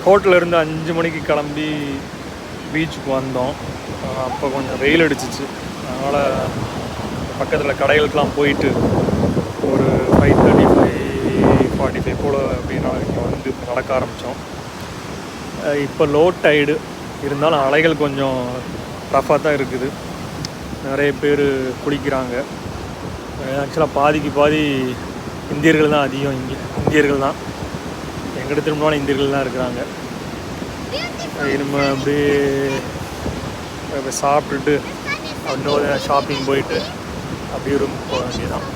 ஹோட்டலேருந்து 5 மணிக்கு கிளம்பி பீச்சுக்கு வந்தோம். அப்போ கொஞ்சம் வெயில் அடிச்சிச்சு. அதனால் பக்கத்தில் கடைகளுக்கெலாம் போயிட்டு ஒரு 5:35-45 போல் அப்படின்னா இங்கே வந்து நடக்க ஆரம்பித்தோம். இப்போ லோ டைடு இருந்தாலும் அலைகள் கொஞ்சம் ரஃபாக தான் இருக்குது. நிறைய பேர் குளிக்கிறாங்க. ஆக்சுவலாக பாதிக்கு பாதி இந்தியர்கள் தான் அதிகம். இங்கே இந்தியர்கள் தான், எங்கிட்ட திரும்பினாலும் இந்தியர்கள் தான் இருக்கிறாங்க. நம்ம அப்படியே சாப்பிட்டுட்டு அப்படியே ஷாப்பிங் போயிட்டு அப்படியே ரூம் போக வேண்டியதான்.